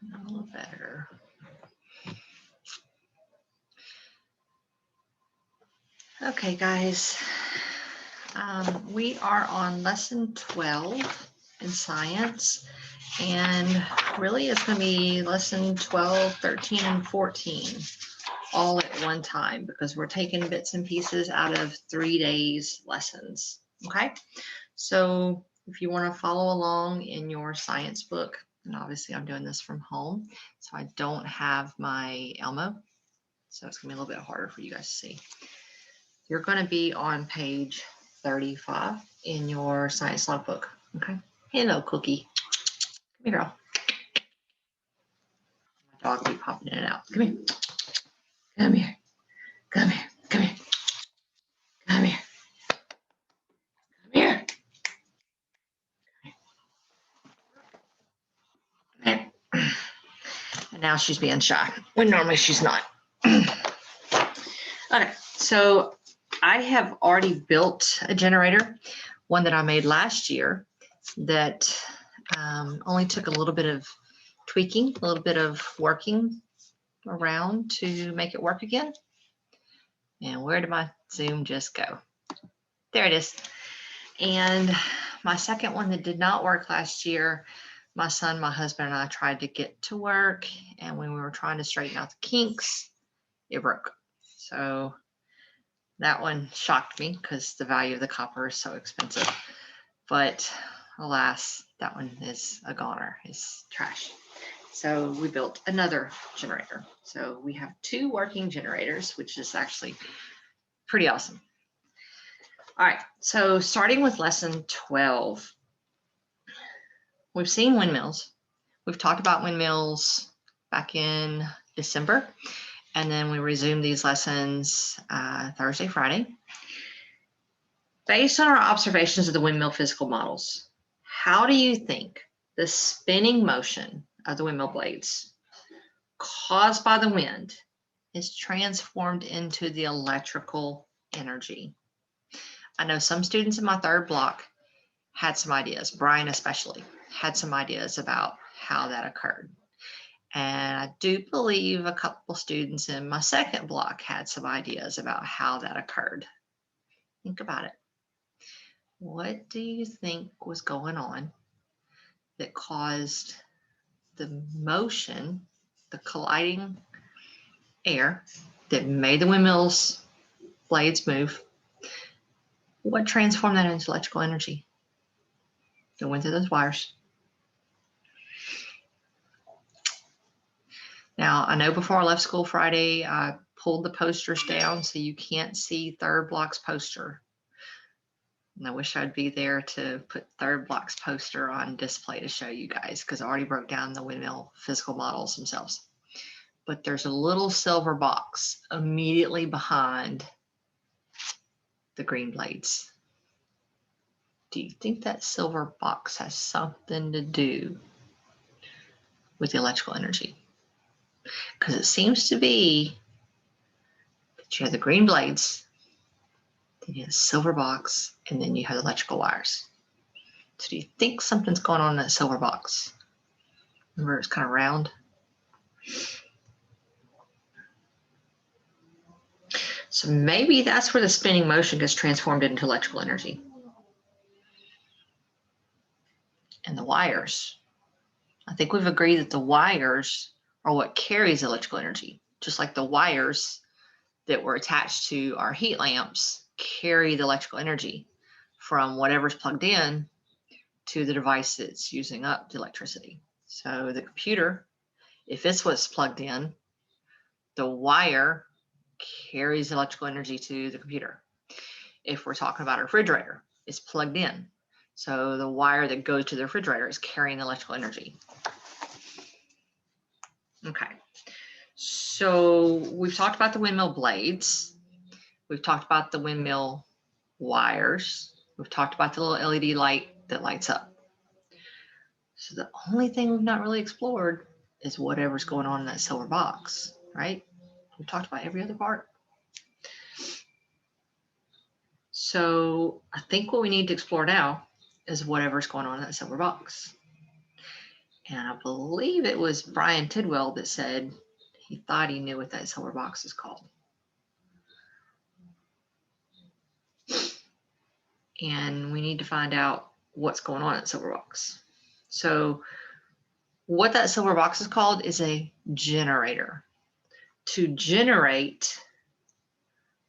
A little better. Okay, guys. We are on lesson 12 in science, and really it's going to be lesson 12, 13, and 14 all at one time because we're taking bits and pieces out of 3 days lessons. Okay, so if you want to follow along in your science book, and obviously I'm doing this from home, so I don't have my Elmo, so it's gonna be a little bit harder for you guys to see. You're going to be on page 35 in your science logbook. Okay. Hello, Cookie. Come here, girl. My dog will be popping in and out. Come here. Come here. Come here. Come here. Come here. Come here. Come here. And now she's being shy when normally she's not. Okay, so I have already built a generator, one that I made last year that only took a little bit of tweaking, a little bit of working around to make it work again. And where did my Zoom just go? There it is. And my second one that did not work last year, my son, my husband, and I tried to get to work. And when we were trying to straighten out the kinks, it broke. So that one shocked me because the value of the copper is so expensive. But alas, that one is a goner, is trash. So we built another generator. So we have 2 working generators, which is actually pretty awesome. All right, so starting with lesson 12, we've seen windmills. We've talked about windmills back in December, and then we resumed these lessons Thursday, Friday. Based on our observations of the windmill physical models, how do you think the spinning motion of the windmill blades caused by the wind is transformed into the electrical energy? I know some students in my 3rd block had some ideas, Brian especially, had some ideas about how that occurred. And I do believe a couple students in my 2nd block had some ideas about how that occurred. Think about it. What do you think was going on that caused the motion, the colliding air that made the windmill's blades move? What transformed that into electrical energy? It went through those wires. Now, I know before I left school Friday, I pulled the posters down so you can't see 3rd block's poster. And I wish I'd be there to put 3rd block's poster on display to show you guys because I already broke down the windmill physical models themselves. But there's a little silver box immediately behind the green blades. Do you think that silver box has something to do with the electrical energy? Because it seems to be that you have the green blades, then you have the silver box, and then you have the electrical wires. So do you think something's going on in that silver box? Remember, it's kind of round. So maybe that's where the spinning motion gets transformed into electrical energy. And the wires. I think we've agreed that the wires are what carries electrical energy, just like the wires that were attached to our heat lamps carry the electrical energy from whatever's plugged in to the device that's using up the electricity. So the computer, if it's what's plugged in, the wire carries electrical energy to the computer. If we're talking about a refrigerator, it's plugged in. So the wire that goes to the refrigerator is carrying electrical energy. Okay, so we've talked about the windmill blades. We've talked about the windmill wires. We've talked about the little LED light that lights up. So the only thing we've not really explored is whatever's going on in that silver box, right? We've talked about every other part. So I think what we need to explore now is whatever's going on in that silver box. And I believe it was Brian Tidwell that said he thought he knew what that silver box is called. And we need to find out what's going on at silver box. So what that silver box is called is a generator. To generate,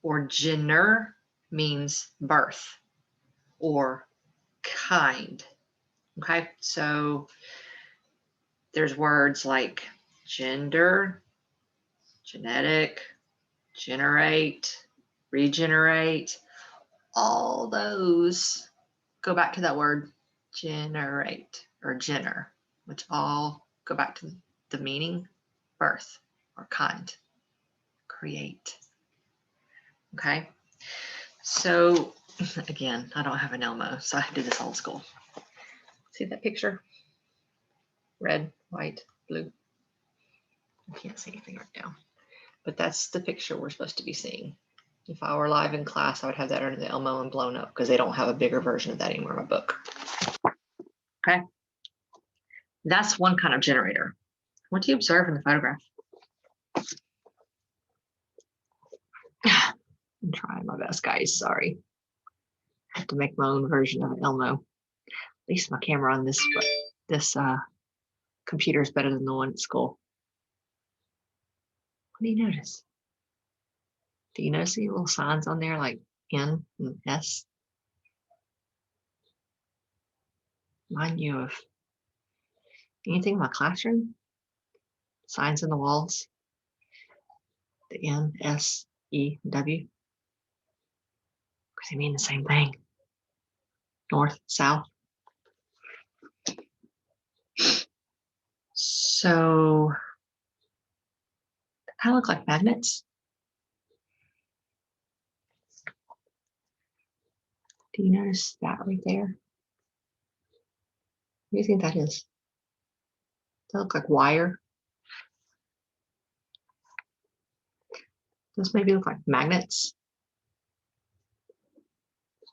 or gener, means birth or kind. Okay, so there's words like gender, genetic, generate, regenerate. All those go back to that word generate or gener, which all go back to the meaning birth or kind, create. Okay, so again, I don't have an Elmo, so I do this old school. See that picture? Red, white, blue. I can't see anything right now, but that's the picture we're supposed to be seeing. If I were live in class, I would have that under the Elmo and blown up because they don't have a bigger version of that anymore in my book. Okay, that's one kind of generator. What do you observe in the photograph? I'm trying my best, guys. Sorry. I have to make my own version of Elmo. At least my camera on this computer is better than the one at school. What do you notice? Do you notice the little signs on there like N and S? Remind you of anything in my classroom? Signs in the walls? The N, S, E, W? Because they mean the same thing. North, south. So they kind of look like magnets. Do you notice that right there? What do you think that is? They look like wire. Those maybe look like magnets.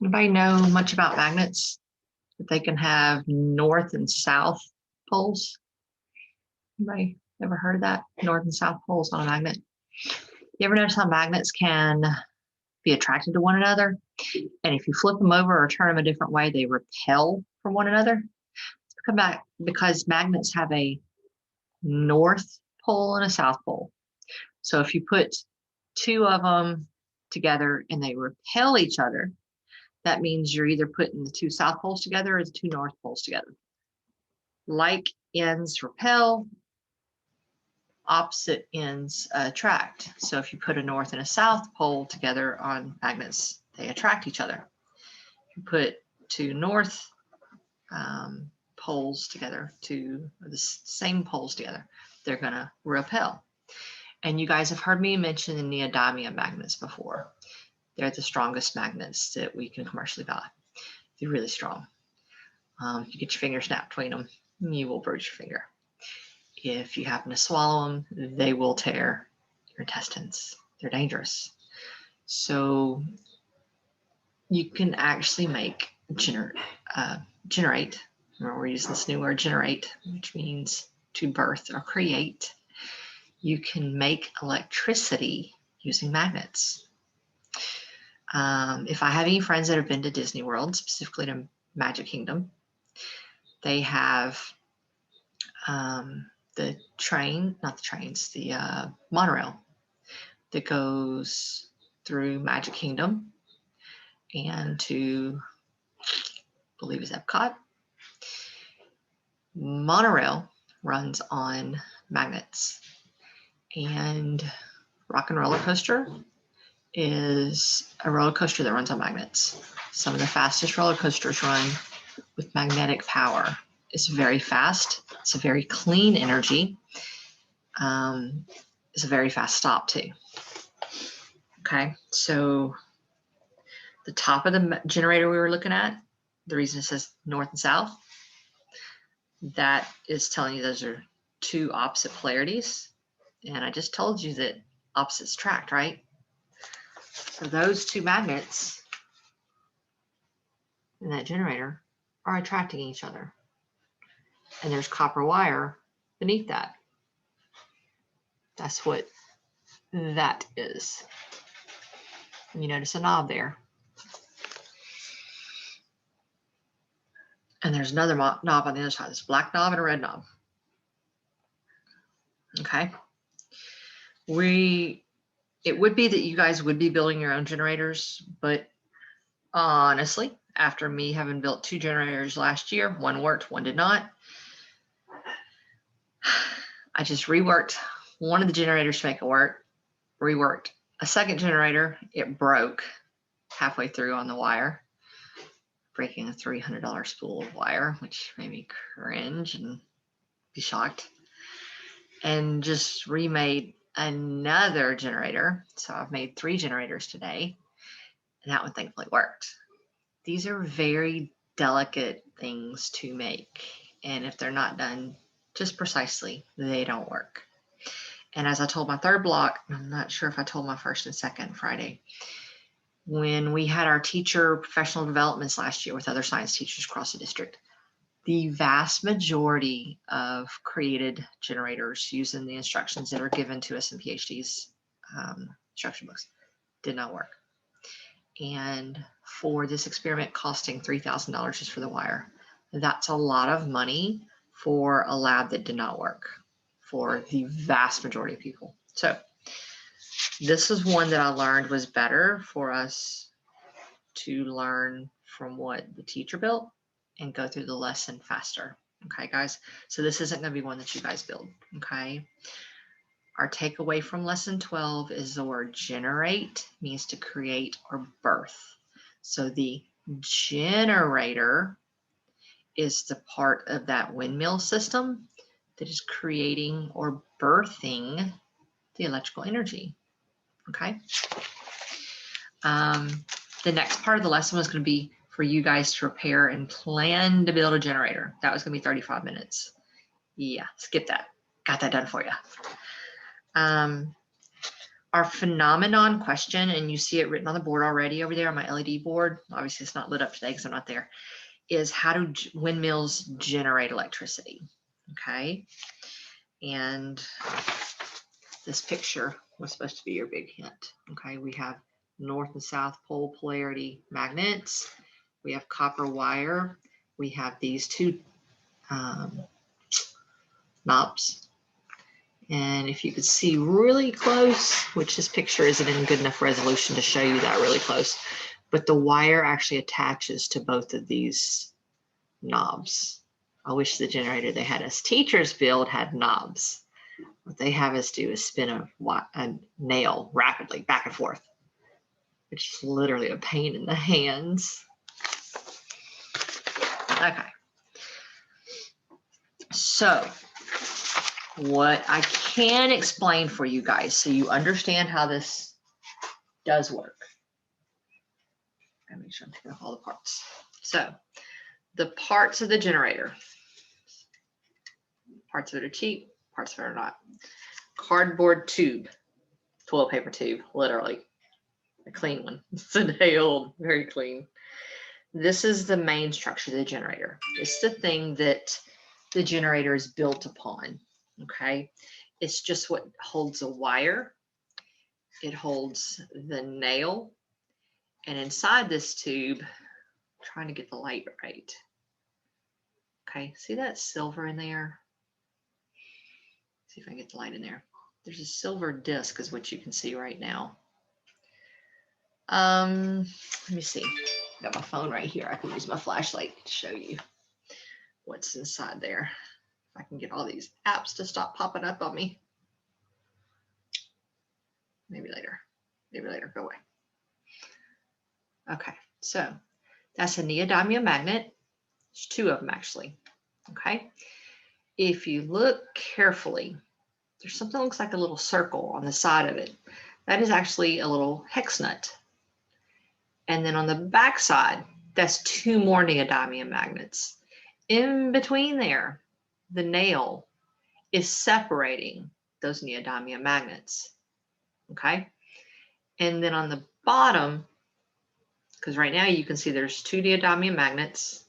Anybody know much about magnets? That they can have north and south poles? Anybody ever heard of that? North and south poles on a magnet? You ever notice how magnets can be attracted to one another? And if you flip them over or turn them a different way, they repel from one another. Come back because magnets have a north pole and a south pole. So if you put two of them together and they repel each other, that means you're either putting the two south poles together or the two north poles together. Like ends repel, opposite ends attract. So if you put a north and a south pole together on magnets, they attract each other. If you put two north poles together, the same poles together, they're going to repel. And you guys have heard me mention the neodymium magnets before. They're the strongest magnets that we can commercially buy. They're really strong. If you get your finger snapped between them, you will bruise your finger. If you happen to swallow them, they will tear your intestines. They're dangerous. So you can actually make generate. Remember, we're using this new word generate, which means to birth or create. You can make electricity using magnets. If I have any friends that have been to Disney World, specifically to Magic Kingdom, they have the monorail that goes through Magic Kingdom and to, I believe it's Epcot. Monorail runs on magnets, and Rock and Roller Coaster is a roller coaster that runs on magnets. Some of the fastest roller coasters run with magnetic power. It's very fast. It's a very clean energy. It's a very fast stop too. Okay, so the top of the generator we were looking at, the reason it says north and south, that is telling you those are two opposite polarities. And I just told you that opposites attract, right? So those two magnets in that generator are attracting each other. and there's copper wire beneath that. That's what that is. And you notice a knob there. And there's another knob on the other side. There's a black knob and a red knob. Okay. It would be that you guys would be building your own generators, but honestly, after me having built 2 generators last year, one worked, one did not, I just reworked one of the generators to make it work, reworked a second generator. It broke halfway through on the wire, breaking a $300 spool of wire, which made me cringe and be shocked, and just remade another generator. So I've made 3 generators today, and that one thankfully worked. These are very delicate things to make, and if they're not done just precisely, they don't work. And as I told my third block, I'm not sure if I told my first and second Friday, when we had our teacher professional developments last year with other science teachers across the district, the vast majority of created generators using the instructions that are given to us in PhD's instruction books did not work. And for this experiment costing $3,000 just for the wire, that's a lot of money for a lab that did not work for the vast majority of people. So this is one that I learned was better for us to learn from what the teacher built and go through the lesson faster. Okay, guys. So this isn't going to be one that you guys build. Okay. Our takeaway from lesson 12 is the word generate means to create or birth. So the generator is the part of that windmill system that is creating or birthing the electrical energy. Okay. The next part of the lesson was going to be for you guys to prepare and plan to build a generator. That was going to be 35 minutes. Yeah, skip that. Got that done for you. Our phenomenon question, and you see it written on the board already over there on my LED board. Obviously, it's not lit up today because I'm not there. Is how do windmills generate electricity? Okay. And this picture was supposed to be your big hint. Okay. We have north and south pole polarity magnets. We have copper wire. We have these 2 knobs. And if you could see really close, which this picture isn't in good enough resolution to show you that really close, but the wire actually attaches to both of these knobs. I wish the generator they had us teachers build had knobs. What they have us do is spin a nail rapidly back and forth, which is literally a pain in the hands. Okay. So what I can explain for you guys so you understand how this does work. Let me make sure I'm taking off all the parts. So the parts of the generator, parts of it are cheap, parts of it are not. Cardboard tube, toilet paper tube, literally a clean one. It's a day old, very clean. This is the main structure of the generator. It's the thing that the generator is built upon. Okay, it's just what holds a wire. It holds the nail, and inside this tube, I'm trying to get the light right. Okay, see that silver in there? See if I can get the light in there. There's a silver disc is what you can see right now. Let me see. Got my phone right here. I can use my flashlight to show you what's inside there. If I can get all these apps to stop popping up on me. Maybe later. Maybe later. Go away. Okay, so that's a neodymium magnet. There's 2 of them actually. Okay. If you look carefully, there's something that looks like a little circle on the side of it. That is actually a little hex nut. And then on the back side, that's 2 more neodymium magnets. In between there, the nail is separating those neodymium magnets. Okay. And then on the bottom, because right now you can see there's 2 neodymium magnets,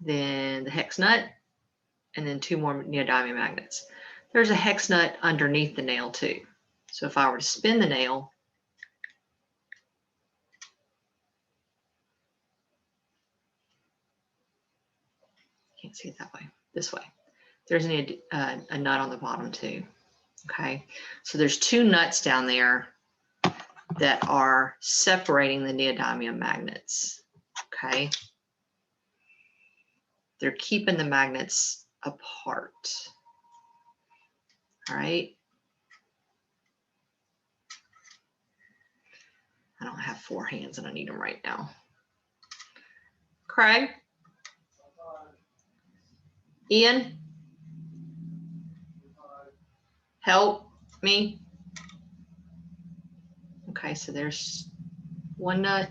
then the hex nut, and then 2 more neodymium magnets. There's a hex nut underneath the nail too. So if I were to spin the nail, can't see it that way, this way. There's a nut on the bottom too. Okay, so there's 2 nuts down there that are separating the neodymium magnets. Okay, they're keeping the magnets apart. All right. I don't have 4 hands and I need them right now. Craig? Ian? Help me. Okay, so there's 1 nut.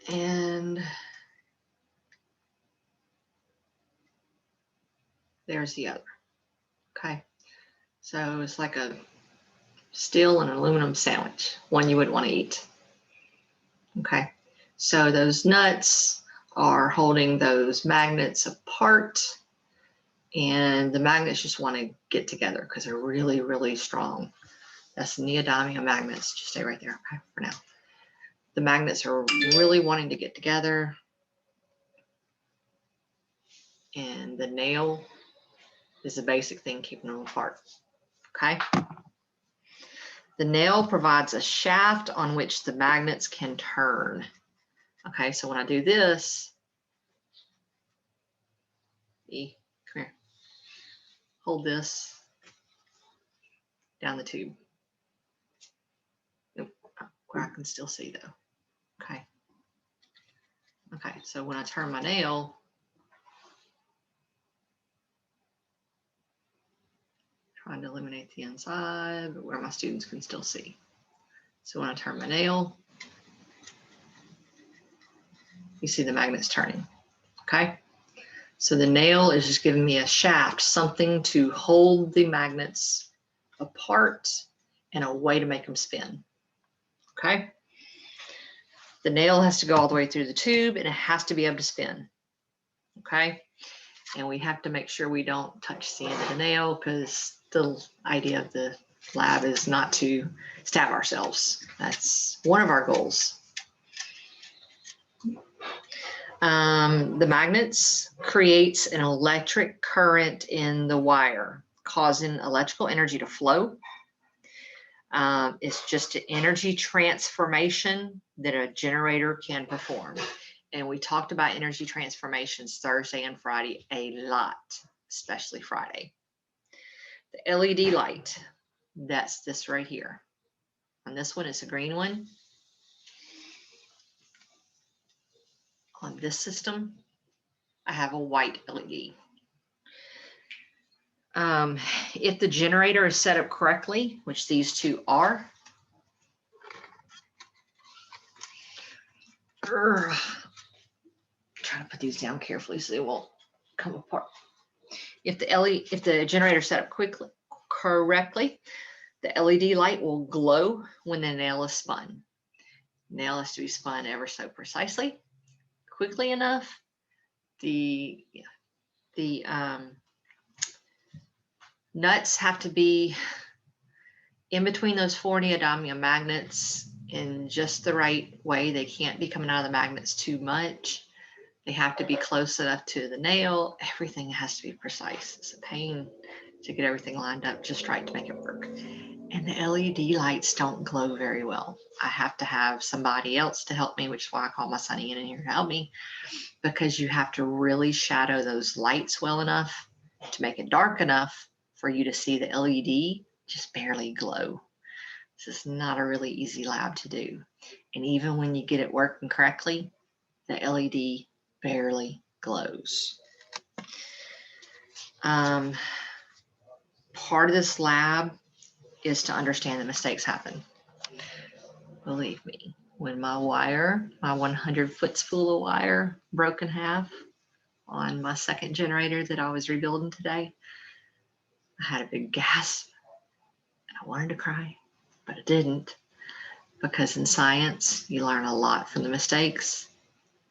And there's the other. Okay, so it's like a steel and aluminum sandwich, one you would want to eat. Okay, so those nuts are holding those magnets apart, and the magnets just want to get together because they're really, really strong. That's neodymium magnets. Just stay right there, okay, for now. The magnets are really wanting to get together, and the nail is the basic thing keeping them apart. Okay. The nail provides a shaft on which the magnets can turn. Okay, so when I do this, come here, hold this down the tube. Nope, where I can still see though. Okay. Okay, so when I turn my nail, trying to eliminate the inside, but where my students can still see. So when I turn my nail, you see the magnets turning. Okay, so the nail is just giving me a shaft, something to hold the magnets apart and a way to make them spin. Okay, the nail has to go all the way through the tube and it has to be able to spin. Okay, and we have to make sure we don't touch the end of the nail because the idea of the lab is not to stab ourselves. That's one of our goals. The magnets creates an electric current in the wire, causing electrical energy to flow. It's just an energy transformation that a generator can perform. And we talked about energy transformations Thursday and Friday a lot, especially Friday. The LED light, that's this right here. On this one, it's a green one. On this system, I have a white LED. If the generator is set up correctly, which these 2 are, try to put these down carefully so they won't come apart. If the generator is set up correctly, the LED light will glow when the nail is spun. Nail has to be spun ever so precisely, quickly enough. The nuts have to be in between those 4 neodymium magnets in just the right way. They can't be coming out of the magnets too much. They have to be close enough to the nail. Everything has to be precise. It's a pain to get everything lined up just right to make it work. And the LED lights don't glow very well. I have to have somebody else to help me, which is why I call my son Ian in here to help me, because you have to really shadow those lights well enough to make it dark enough for you to see the LED just barely glow. This is not a really easy lab to do. And even when you get it working correctly, the LED barely glows. Part of this lab is to understand that mistakes happen. Believe me, when my 100 foot spool of wire broke in half on my second generator that I was rebuilding today, I had a big gasp and I wanted to cry, but I didn't, because in science, you learn a lot from the mistakes.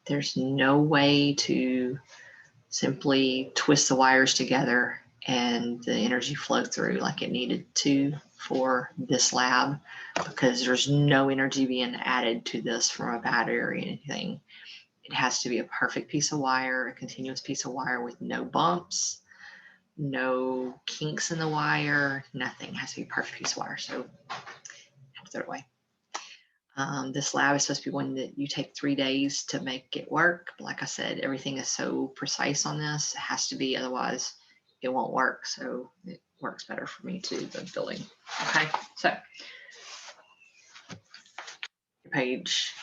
There's no way to simply twist the wires together and the energy flow through like it needed to for this lab, because there's no energy being added to this from a battery or anything. It has to be a perfect piece of wire, a continuous piece of wire with no bumps, no kinks in the wire, nothing. It has to be a perfect piece of wire. So I have to throw it away. This lab is supposed to be one that you take 3 days to make it work. But like I said, everything is so precise on this. It has to be, otherwise it won't work. So it works better for me too, the building. Okay, so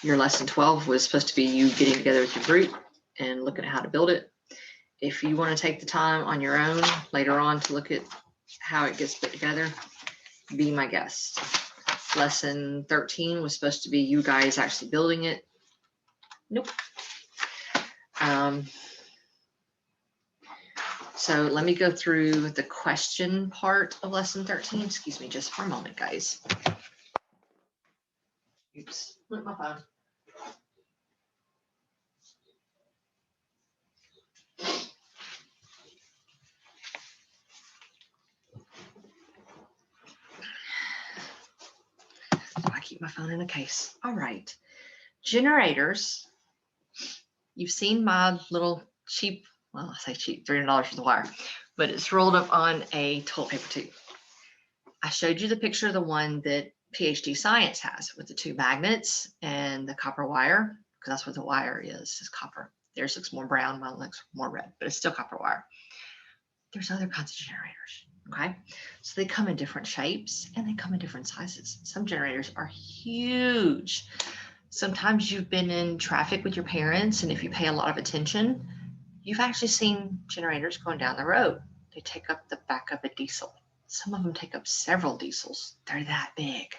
your lesson 12 was supposed to be you getting together with your group and looking at how to build it. If you want to take the time on your own later on to look at how it gets put together, be my guest. Lesson 13 was supposed to be you guys actually building it. Nope. So let me go through the question part of lesson 13. Excuse me just for a moment, guys. Oops, look my phone. I keep my phone in a case. All right. Generators. You've seen my little cheap, well, I say cheap, $300 for the wire, but it's rolled up on a toilet paper tube. I showed you the picture of the one that PhD Science has with the 2 magnets and the copper wire, because that's what the wire is copper. Theirs looks more brown, mine looks more red, but it's still copper wire. There's other kinds of generators, okay? So they come in different shapes and they come in different sizes. Some generators are huge. Sometimes you've been in traffic with your parents, and if you pay a lot of attention, you've actually seen generators going down the road. They take up the back of a diesel. Some of them take up several diesels. They're that big.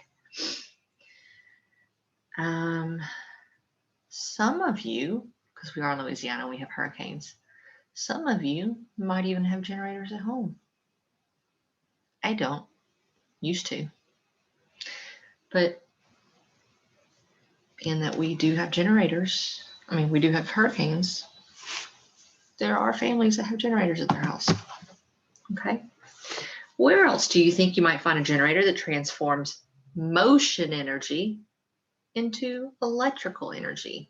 Some of you, because we are in Louisiana, we have hurricanes. Some of you might even have generators at home. I don't, used to. But being that we do have generators, I mean, we do have hurricanes, there are families that have generators at their house. Okay. Where else do you think you might find a generator that transforms motion energy into electrical energy?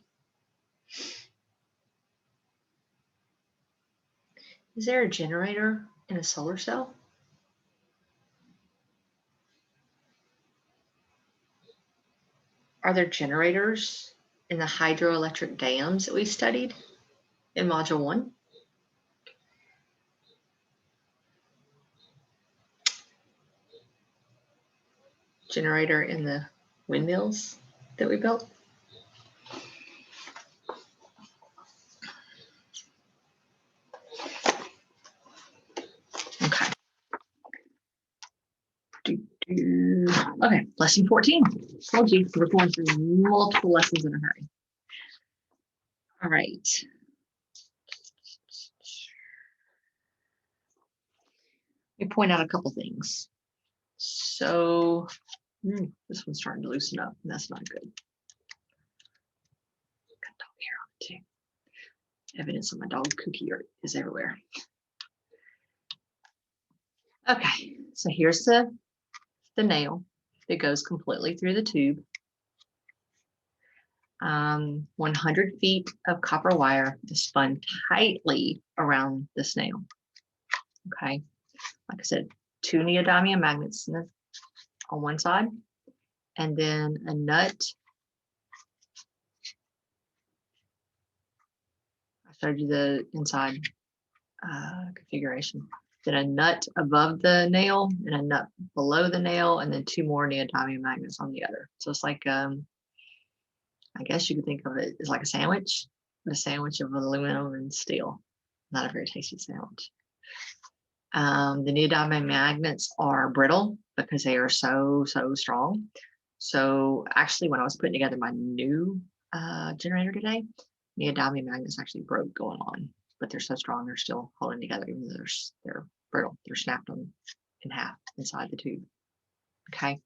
Is there a generator in a solar cell? Are there generators in the hydroelectric dams that we studied in Module 1? Generator in the windmills that we built? Okay. Okay, lesson 14. Told you we're going through multiple lessons in a hurry. All right. Let me point out a couple things. So this one's starting to loosen up, and that's not good. Got dog hair on it too. Evidence of my dog Cookie is everywhere. Okay, so here's the nail that goes completely through the tube. 100 feet of copper wire is spun tightly around this nail. Okay, like I said, 2 neodymium magnets on one side, and then a nut. I showed you the inside configuration. Then a nut above the nail and a nut below the nail, and then 2 more neodymium magnets on the other. So it's like, I guess you could think of it as like a sandwich of aluminum and steel. Not a very tasty sandwich. The neodymium magnets are brittle because they are so strong. So actually, when I was putting together my new generator today, neodymium magnets actually broke going on, but they're so strong they're still holding together, even though they're brittle. They're snapped in half inside the tube. Okay.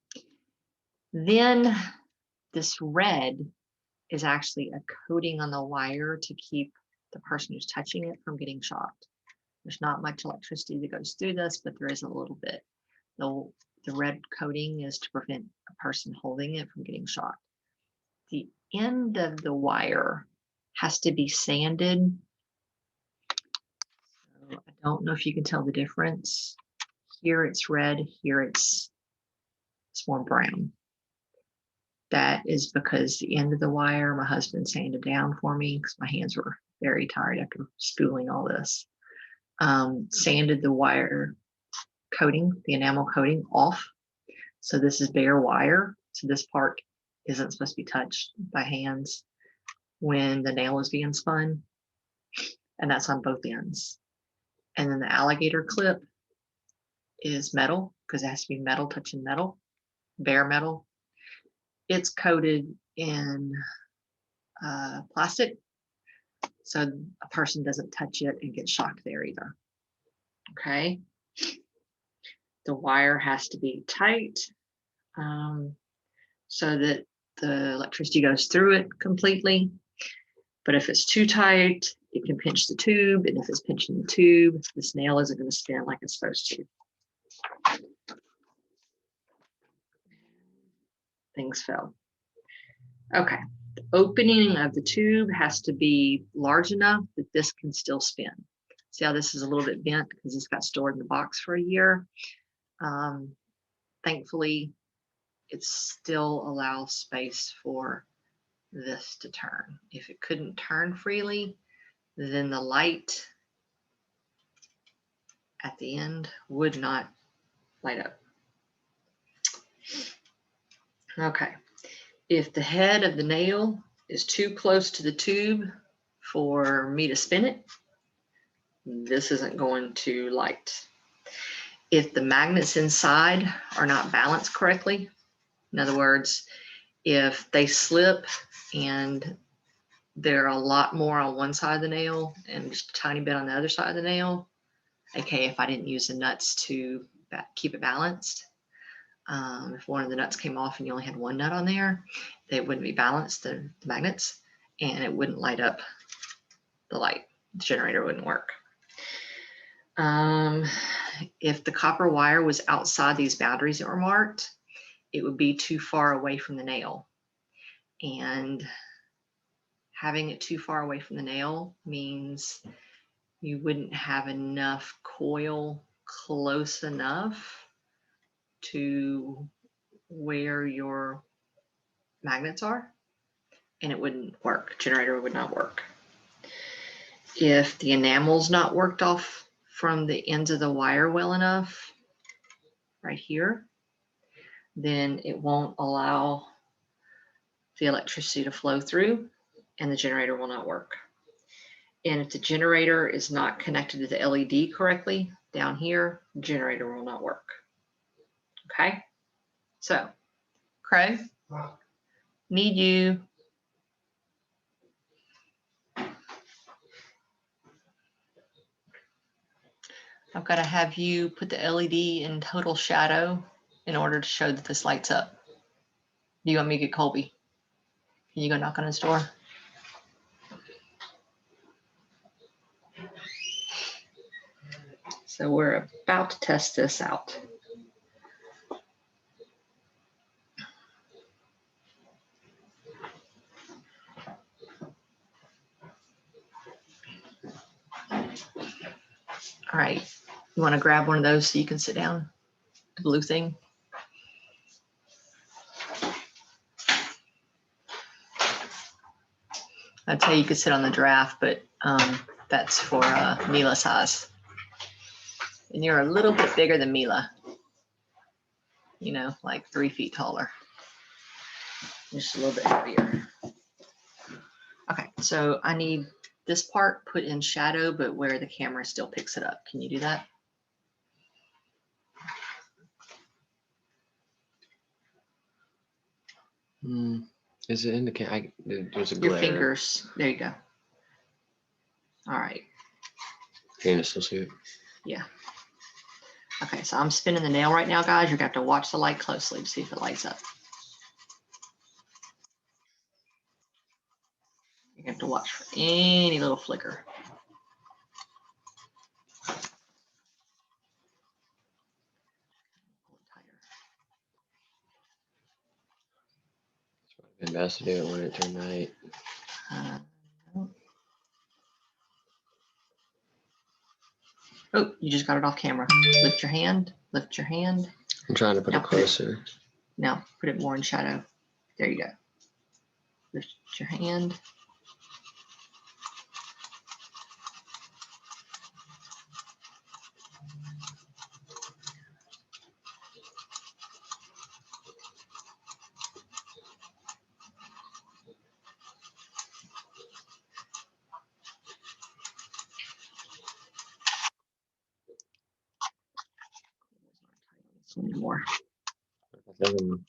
Then This red is actually a coating on the wire to keep the person who's touching it from getting shocked. There's not much electricity that goes through this, but there is a little bit. The red coating is to prevent a person holding it from getting shocked. The end of the wire has to be sanded. So I don't know if you can tell the difference. Here it's red, here it's more brown. That is because the end of the wire, my husband sanded down for me because my hands were very tired after spooling all this. Sanded the wire coating, the enamel coating off. So this is bare wire. So this part isn't supposed to be touched by hands when the nail is being spun. And that's on both ends. And then the alligator clip is metal because it has to be metal touching metal, bare metal. It's coated in plastic, so a person doesn't touch it and get shocked there either. Okay. The wire has to be tight so that the electricity goes through it completely. But if it's too tight, it can pinch the tube. And if it's pinching the tube, this nail isn't going to spin like it's supposed to. Things fell. Okay. The opening of the tube has to be large enough that this can still spin. See how this is a little bit bent because this got stored in the box for a year. Thankfully, it still allows space for this to turn. If it couldn't turn freely, then the light at the end would not light up. Okay, if the head of the nail is too close to the tube for me to spin it, this isn't going to light. If the magnets inside are not balanced correctly, in other words, if they slip and they're a lot more on one side of the nail and just a tiny bit on the other side of the nail, okay, if I didn't use the nuts to keep it balanced, if one of the nuts came off and you only had one nut on there, they wouldn't be balanced, the magnets, and it wouldn't light up the light. The generator wouldn't work. If the copper wire was outside these boundaries that were marked, it would be too far away from the nail. And having it too far away from the nail means you wouldn't have enough coil close enough to where your magnets are, and it wouldn't work. Generator would not work. If the enamel's not worked off from the ends of the wire well enough, right here, then it won't allow the electricity to flow through and the generator will not work. And if the generator is not connected to the LED correctly down here, the generator will not work. Okay, so Craig, need you. I've got to have you put the LED in total shadow in order to show that this lights up. Do you want me to get Colby? Can you go knock on his door? So we're about to test this out. All right, you want to grab one of those so you can sit down? The blue thing. I'd say you could sit on the giraffe, but that's for Mila size. And you're a little bit bigger than Mila. You know, like 3 feet taller. Just a little bit heavier. Okay, so I need this part put in shadow, but where the camera still picks it up. Can you do that? Is it indicate? There's a glare. Your fingers. There you go. All right. Can you still see it? Yeah. Okay, so I'm spinning the nail right now, guys. You're going to have to watch the light closely to see if it lights up. You have to watch for any little flicker. Been best to do it when it turned night. Oh, you just got it off camera. Lift your hand. Lift your hand. I'm trying to put Now it closer. Now put it more in shadow. There you go. Lift your hand. More. Doesn't-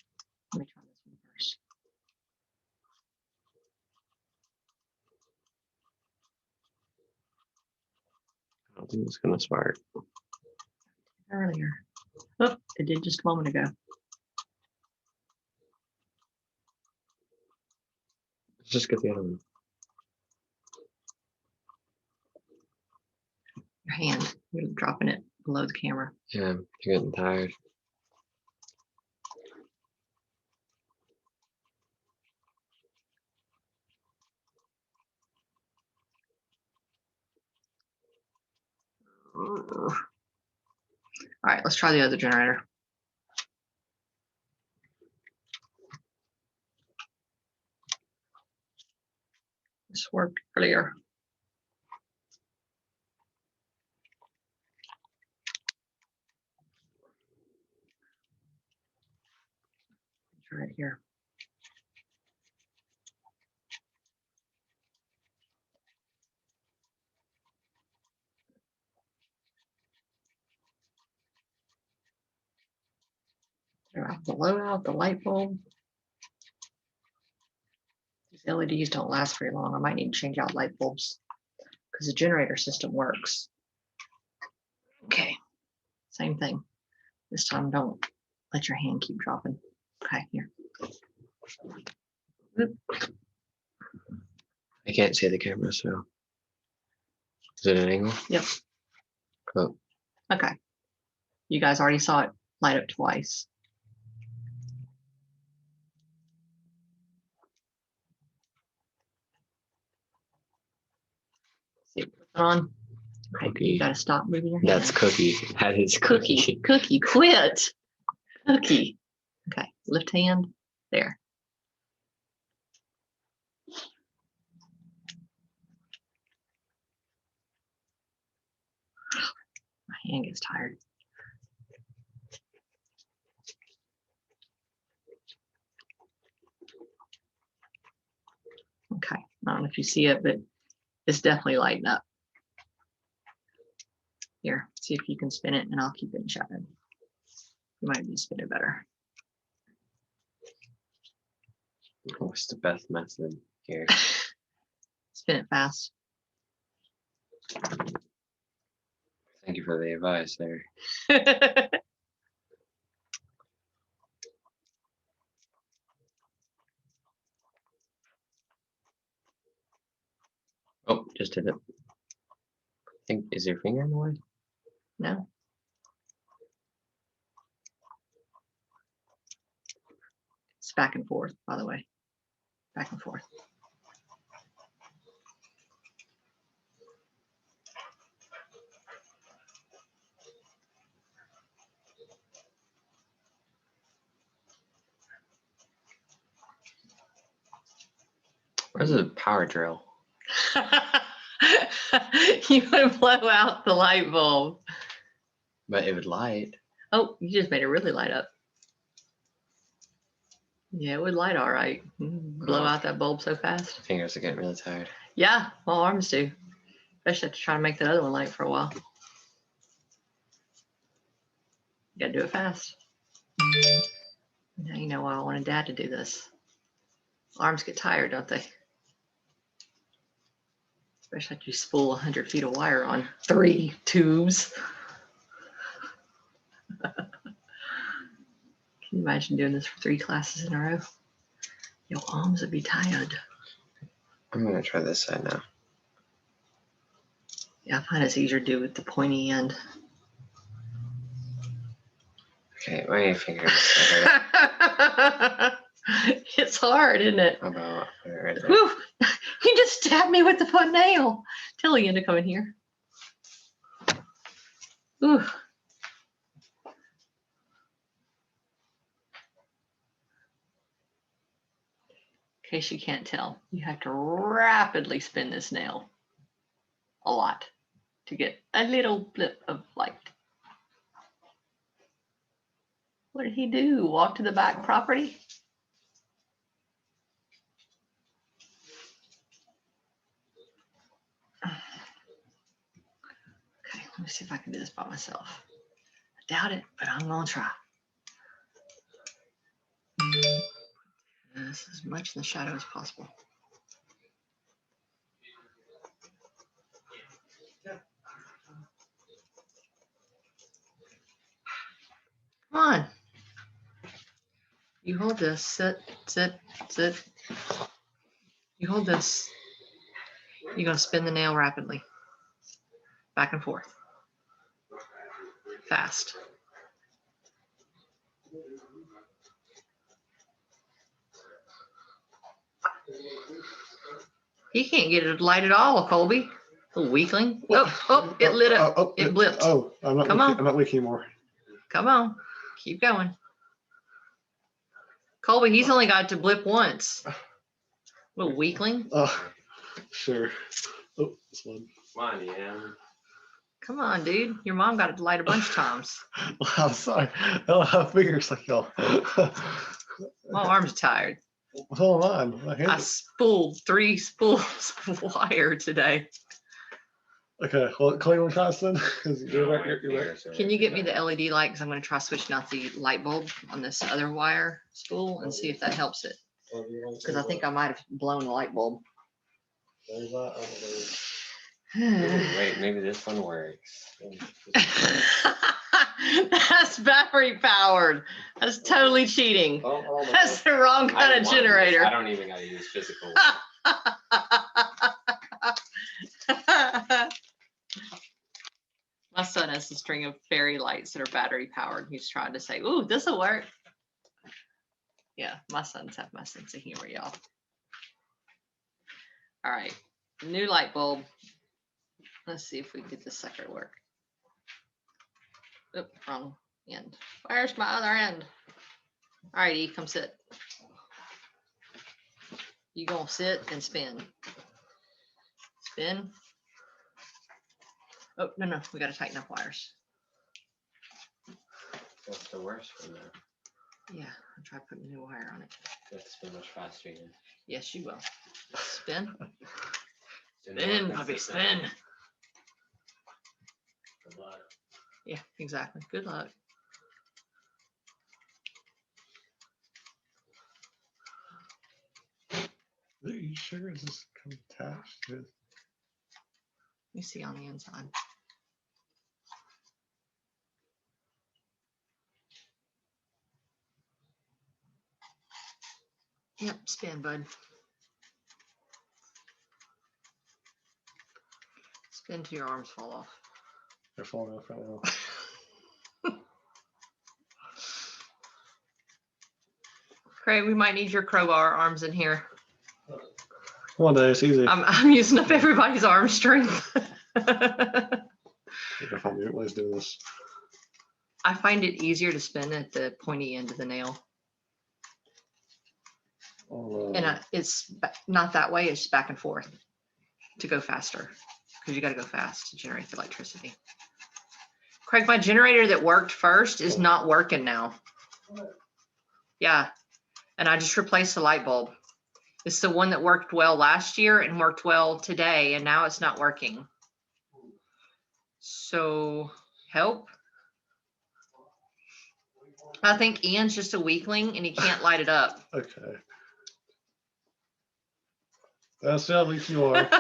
Let me try this one first. I don't think it's gonna spark. Earlier. Oh, it did just a moment ago. Let's just get the other one. Your hand. You're dropping it below the camera. Yeah, you're getting tired. All right, let's try the other generator. This worked earlier. Try it here. Blow out the light bulb. These LEDs don't last very long. I might need to change out light bulbs because the generator system works. Okay, same thing. This time don't let your hand keep dropping. Okay, here. I can't see the camera, so. Is it an angle? Yep. Oh, Okay. You guys already saw it light up twice. See, put it on. Okay, Cookie. you gotta stop moving your hand. that's Cookie. That is Cookie. Cookie, quit. Cookie. Okay, lift hand. There. My hand gets tired. Okay, I don't know if you see it, but it's definitely lighting up. Here, see if you can spin it and I'll keep it in shadow. You might be spin it better. What's the best method here? Spin it fast. Thank you for the advice there. Oh, just did it. I think, is your finger in the way? No. It's back and forth, by the way. Back and forth. Where's the power drill? You would blow out the light bulb. But it would light. Oh, you just made it really light up. Yeah, it would light all right. Blow Oh. out that bulb so fast. Fingers are getting really tired. Yeah, well, arms do. Especially have to try to make that other one light for a while. You gotta do it fast. Now you know why I wanted Dad to do this. Arms get tired, don't they? Especially if you spool 100 feet of wire on 3 tubes. Can you imagine doing this for 3 classes in a row? Your arms would be tired. I'm gonna try this side now. Yeah, I find it's easier to do with the pointy end. Okay, my finger is right It's hard, isn't it? about right there. Whew. You just stabbed me with the foot nail. Tell Ian to come in here. Ooh. In case you can't tell, you have to rapidly spin this nail a lot to get a little blip of light. What did he do? Walk to the back property? Okay, let me see if I can do this by myself. I doubt it, but I'm gonna try. This as much in the shadow as possible. Come on. You hold this, sit, sit, sit. You hold this. You're gonna spin the nail rapidly. Back and forth. Fast. He can't get it light at all, Colby. Little weakling. Oh, it lit up. It blipped. Oh, I'm not. Come on. I'm not weak anymore. Come on. Keep going. Colby, he's only got to blip once. Little weakling. Oh, sure. Oh, this one. Come on, yeah. Come on, dude. Your mom got it light a bunch of times. Well, I'm sorry. I don't have fingers like y'all. My arm's tired. Hold on. My I hands. spooled 3 spools of wire today. Okay. Well, Clay, one constant because you're right. You're right. Can you get me the LED light? Because I'm going to try switching out the light bulb on this other wire spool and see if that helps it. Because I think I might have blown the light bulb. Wait, maybe this one works. That's battery powered. That's totally cheating. That's the wrong kind of generator. I don't even gotta use physical. My son has a string of fairy lights that are battery powered. He's trying to say, ooh, this will work. Yeah, my sons have my sense of humor, y'all. All right, new light bulb. Let's see if we can get this sucker to work. Oop, wrong end. Where's my other end? All right, E, come sit. You gonna sit and spin. Spin. Oh, no, we gotta tighten up wires. That's the worst one though. Yeah, I'll try putting a new wire on it. You have to spin much faster. Again. Yes, you will. Spin. Spin, puppy, spin. Yeah, exactly. Good luck. Are you sure is this attached to? Let me see on the inside. Yep, spin, bud. Spin till your arms fall off. They're falling off right now. Craig, we might need your crowbar arms in here. One day it's easy. I'm using up everybody's arm strength. If I'm always doing this. I find it easier to spin at the pointy end of the nail. Oh, And it's not that way, it's back and forth to go faster because you got to go fast to generate the electricity. Craig, my generator that worked first is not working now. Yeah, and I just replaced the light bulb. It's the one that worked well last year and worked well today, and now it's not working. So help. I think Ian's just a weakling and he can't light it up. okay. That's how weak you are.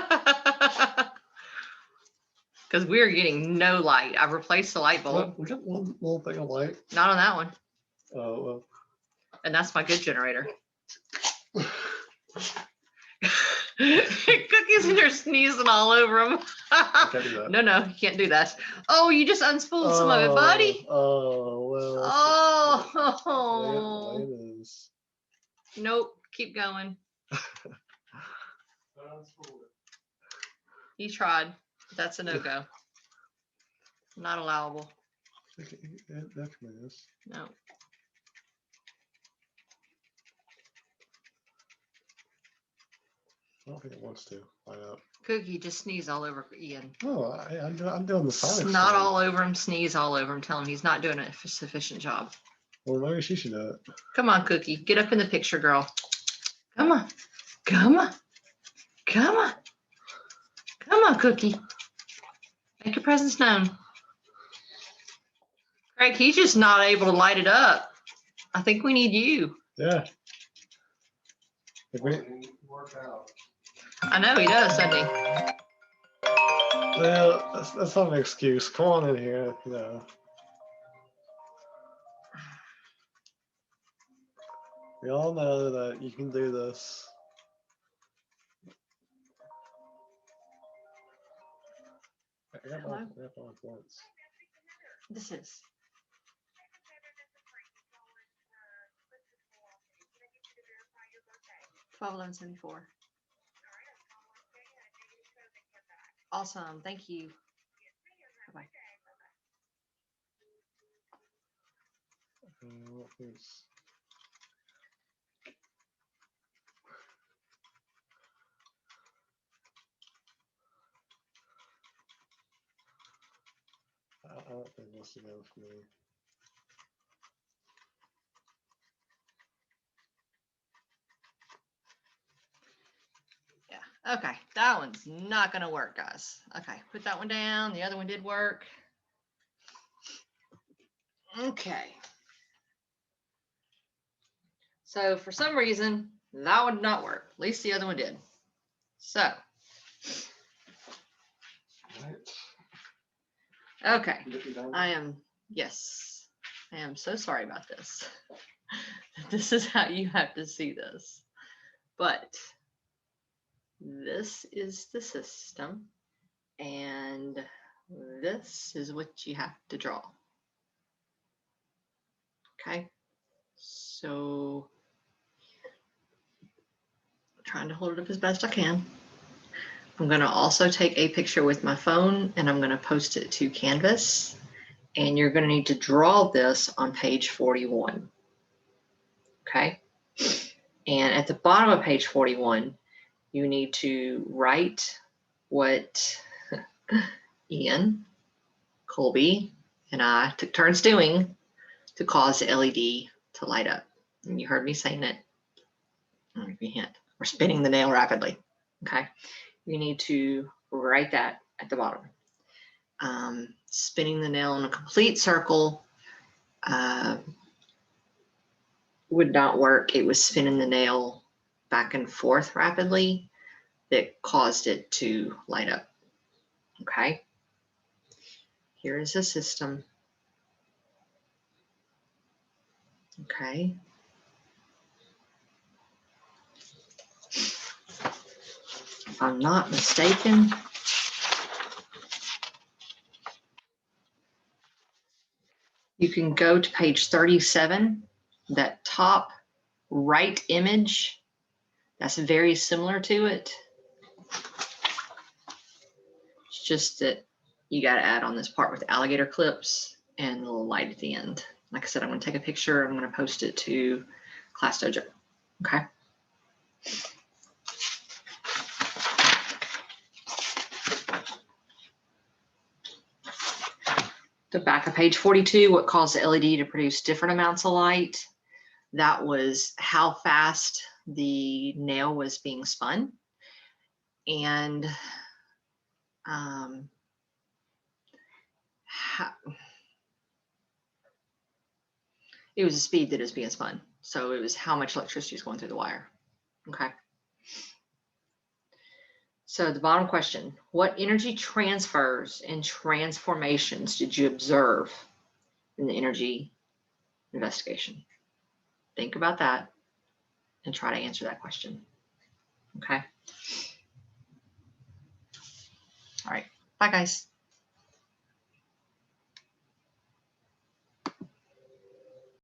Because we're getting no light. I've replaced the light bulb. Well, we got one little thing of light. Not on that one. Oh, well. And that's my good generator. Cookie's in there sneezing all over him. Can't do that. No, you can't do that. Oh, you just unspooled some of it, buddy. Oh, well. Oh, The way it is. nope. Keep going. He tried. That's a no-go. Not allowable. That is. No. I don't think it wants to line up. Cookie just sneeze all over Ian. Oh, I'm doing the sonic Snot thing. all over him, sneeze all over him. Tell him he's not doing a sufficient job. Well, maybe she should do it. Come on, Cookie. Get up in the picture, girl. Come on. Come on. Come on. Come on, Cookie. Make your presence known. Craig, he's just not able to light it up. I think we need you. Yeah. If we, I know he does, doesn't he? well, that's not an excuse. Come on in here, you know. We all know that you can do this. I got my points. This is. $12.11.74. Awesome. Thank you. Bye-bye. What is- I don't think wants to go for me. Yeah. Okay. That one's not going to work, guys. Okay. Put that one down. The other one did work. Okay. So for some reason, that would not work. At least the other one did. So, Right. okay. Yes, I am so sorry about this. This is how you have to see this. But this is the system, and this is what you have to draw. Okay, so I'm trying to hold it up as best I can. I'm going to also take a picture with my phone, and I'm going to post it to Canvas. And you're going to need to draw this on page 41. Okay. And at the bottom of page 41, you need to write what Ian, Colby, and I took turns doing to cause the LED to light up. And you heard me saying it. I'll give you a hint. We're spinning the nail rapidly. Okay. You need to write that at the bottom. Spinning the nail in a complete circle would not work. It was spinning the nail back and forth rapidly that caused it to light up. Okay. Here is the system. Okay. If I'm not mistaken, you can go to page 37, that top right image, that's very similar to it. It's just that you got to add on this part with alligator clips and a little light at the end. Like I said, I'm going to take a picture. I'm going to post it to Class Dojo. Okay. The back of page 42, what caused the LED to produce different amounts of light? That was how fast the nail was being spun. And it was the speed that is being spun. So it was how much electricity is going through the wire. Okay. So the bottom question, what energy transfers and transformations did you observe in the energy investigation? Think about that and try to answer that question. Okay. Bye, guys.